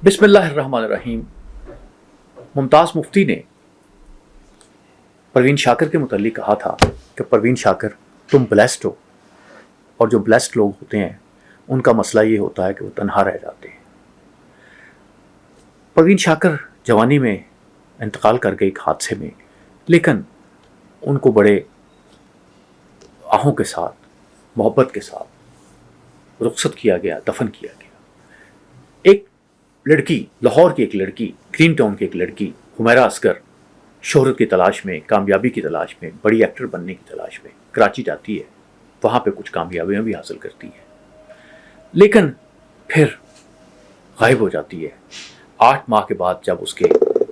بسم اللہ الرحمن الرحیم۔ ممتاز مفتی نے پروین شاکر کے متعلق کہا تھا کہ پروین شاکر تم بلیسڈ ہو، اور جو بلیسڈ لوگ ہوتے ہیں ان کا مسئلہ یہ ہوتا ہے کہ وہ تنہا رہ جاتے ہیں۔ پروین شاکر جوانی میں انتقال کر گئے ایک حادثے میں، لیکن ان کو بڑے آہوں کے ساتھ، محبت کے ساتھ رخصت کیا گیا، دفن کیا گیا۔ ایک لڑکی، لاہور کی ایک لڑکی، گرین ٹاؤن کی ایک لڑکی حمیرہ اصغر، شہرت کی تلاش میں، کامیابی کی تلاش میں، بڑی ایکٹر بننے کی تلاش میں کراچی جاتی ہے، وہاں پہ کچھ کامیابیاں بھی حاصل کرتی ہے، لیکن پھر غائب ہو جاتی ہے۔ 8 ماہ کے بعد جب اس کے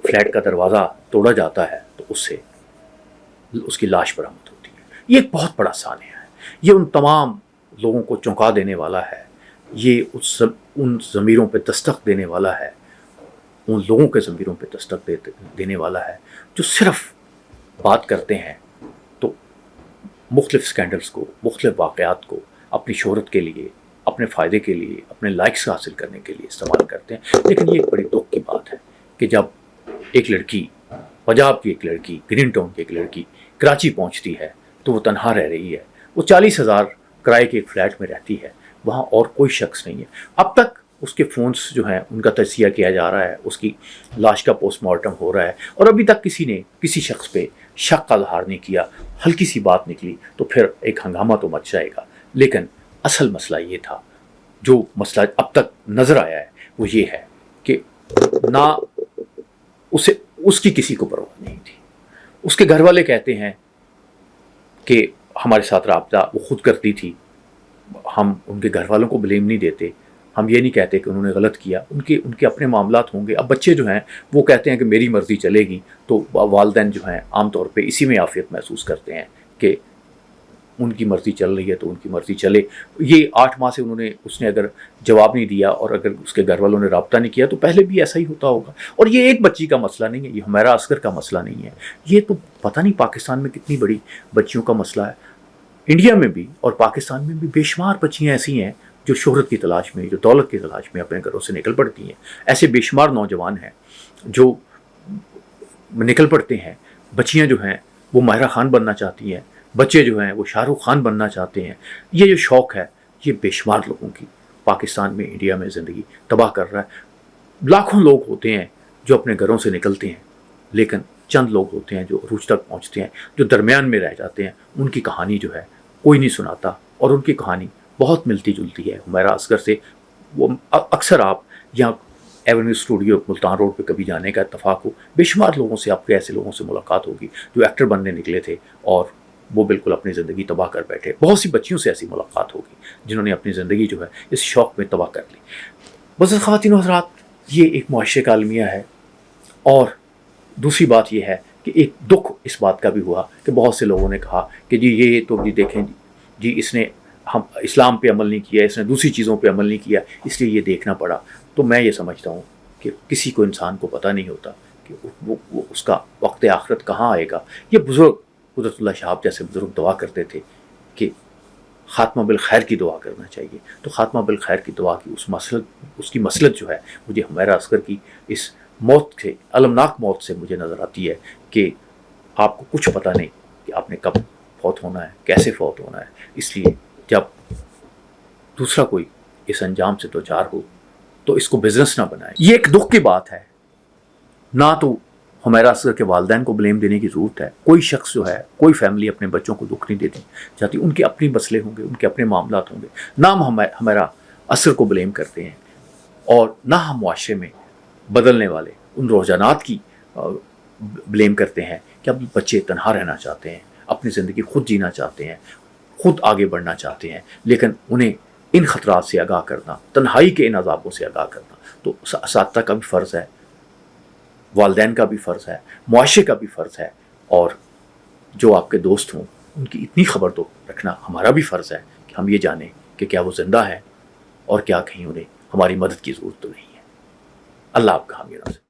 فلیٹ کا دروازہ توڑا جاتا ہے تو اس کی لاش برآمد ہوتی ہے۔ یہ ایک بہت بڑا سانحہ ہے، یہ ان تمام لوگوں کو چونکا دینے والا ہے، یہ ان ضمیروں پہ دستک دینے والا ہے، ان لوگوں کے ضمیروں پہ دستک دینے والا ہے جو صرف بات کرتے ہیں تو مختلف سکینڈلز کو، مختلف واقعات کو اپنی شہرت کے لیے، اپنے فائدے کے لیے، اپنے لائکس حاصل کرنے کے لیے استعمال کرتے ہیں۔ لیکن یہ ایک بڑی دکھ کی بات ہے کہ جب ایک لڑکی، پنجاب کی ایک لڑکی، گرین ٹاؤن کی ایک لڑکی کراچی پہنچتی ہے تو وہ تنہا رہ رہی ہے۔ وہ 40,000 کرائے کے ایک فلیٹ میں رہتی ہے، وہاں اور کوئی شخص نہیں ہے۔ اب تک اس کے فونز جو ہیں ان کا تجزیہ کیا جا رہا ہے، اس کی لاش کا پوسٹ مارٹم ہو رہا ہے، اور ابھی تک کسی نے کسی شخص پہ شک کا اظہار نہیں کیا۔ ہلکی سی بات نکلی تو پھر ایک ہنگامہ تو مچ جائے گا، لیکن اصل مسئلہ یہ تھا، جو مسئلہ اب تک نظر آیا ہے وہ یہ ہے کہ نہ اس کی کسی کو پرواہ نہیں تھی۔ اس کے گھر والے کہتے ہیں کہ ہمارے ساتھ رابطہ وہ خود کرتی تھی، ہم ان کے گھر والوں کو بلیم نہیں دیتے، ہم یہ نہیں کہتے کہ انہوں نے غلط کیا، ان کے اپنے معاملات ہوں گے۔ اب بچے جو ہیں وہ کہتے ہیں کہ میری مرضی چلے گی، تو والدین جو ہیں عام طور پہ اسی میں عافیت محسوس کرتے ہیں کہ ان کی مرضی چل رہی ہے تو ان کی مرضی چلے۔ یہ 8 ماہ سے اس نے اگر جواب نہیں دیا اور اگر اس کے گھر والوں نے رابطہ نہیں کیا تو پہلے بھی ایسا ہی ہوتا ہوگا۔ اور یہ ایک بچی کا مسئلہ نہیں ہے، یہ حمیرہ اصغر کا مسئلہ نہیں ہے، یہ تو پتہ نہیں پاکستان میں کتنی بڑی بچیوں کا مسئلہ ہے۔ انڈیا میں بھی اور پاکستان میں بھی بے شمار بچیاں ایسی ہیں جو شہرت کی تلاش میں، جو دولت کی تلاش میں اپنے گھروں سے نکل پڑتی ہیں۔ ایسے بے شمار نوجوان ہیں جو نکل پڑتے ہیں۔ بچیاں جو ہیں وہ ماہرہ خان بننا چاہتی ہیں، بچے جو ہیں وہ شاہ رخ خان بننا چاہتے ہیں۔ یہ جو شوق ہے یہ بے شمار لوگوں کی پاکستان میں، انڈیا میں زندگی تباہ کر رہا ہے۔ لاکھوں لوگ ہوتے ہیں جو اپنے گھروں سے نکلتے ہیں، لیکن چند لوگ ہوتے ہیں جو عروج تک پہنچتے ہیں، جو درمیان میں رہ جاتے ہیں۔ ان کی کہانی جو ہے کوئی نہیں سناتا، اور ان کی کہانی بہت ملتی جلتی ہے حمیرہ اصغر سے۔ وہ اکثر آپ یہاں ایونیو اسٹوڈیو ملتان روڈ پہ کبھی جانے کا اتفاق ہو، بے شمار لوگوں سے، آپ کے ایسے لوگوں سے ملاقات ہوگی جو ایکٹر بننے نکلے تھے اور وہ بالکل اپنی زندگی تباہ کر بیٹھے۔ بہت سی بچیوں سے ایسی ملاقات ہوگی جنہوں نے اپنی زندگی جو ہے اس شوق میں تباہ کر لی۔ بس خواتین و حضرات، یہ ایک معاشرے کا المیہ ہے۔ اور دوسری بات یہ ہے کہ ایک دکھ اس بات کا بھی ہوا کہ بہت سے لوگوں نے کہا کہ جی یہ تو جی دیکھیں جی اس نے ہم اسلام پہ عمل نہیں کیا، اس نے دوسری چیزوں پہ عمل نہیں کیا، اس لیے یہ دیکھنا پڑا۔ تو میں یہ سمجھتا ہوں کہ کسی کو، انسان کو پتہ نہیں ہوتا کہ وہ اس کا وقت آخرت کہاں آئے گا۔ یہ بزرگ قدرت اللہ شہاب جیسے بزرگ دعا کرتے تھے کہ خاتمہ بالخیر کی دعا کرنا چاہیے، تو خاتمہ بالخیر کی دعا کی اس کی مسلط جو ہے مجھے حمیرہ اصغر کی اس موت سے، المناک موت سے مجھے نظر آتی ہے کہ آپ کو کچھ پتہ نہیں کہ آپ نے کب فوت ہونا ہے، کیسے فوت ہونا ہے۔ اس لیے جب دوسرا کوئی اس انجام سے دوچار ہو تو اس کو بزنس نہ بنائیں۔ یہ ایک دکھ کی بات ہے، نہ تو حمیرہ اصغر کے والدین کو بلیم دینے کی ضرورت ہے۔ کوئی شخص جو ہے، کوئی فیملی اپنے بچوں کو دکھ نہیں دیتی چاہتی، ان کے اپنے مسئلے ہوں گے، ان کے اپنے معاملات ہوں گے۔ نہ ہم حمیرہ اصغر کو بلیم کرتے ہیں، اور نہ ہم معاشرے میں بدلنے والے ان رجحانات کی بلیم کرتے ہیں کہ اب بچے تنہا رہنا چاہتے ہیں، اپنی زندگی خود جینا چاہتے ہیں، خود آگے بڑھنا چاہتے ہیں، لیکن انہیں ان خطرات سے آگاہ کرنا، تنہائی کے ان عذابوں سے آگاہ کرنا تو اساتذہ کا بھی فرض ہے، والدین کا بھی فرض ہے، معاشرے کا بھی فرض ہے، اور جو آپ کے دوست ہوں ان کی اتنی خبر تو رکھنا ہمارا بھی فرض ہے کہ ہم یہ جانیں کہ کیا وہ زندہ ہے اور کیا کہیں انہیں ہماری مدد کی ضرورت تو نہیں ہے۔ اللہ آپ کا حامی ناصر۔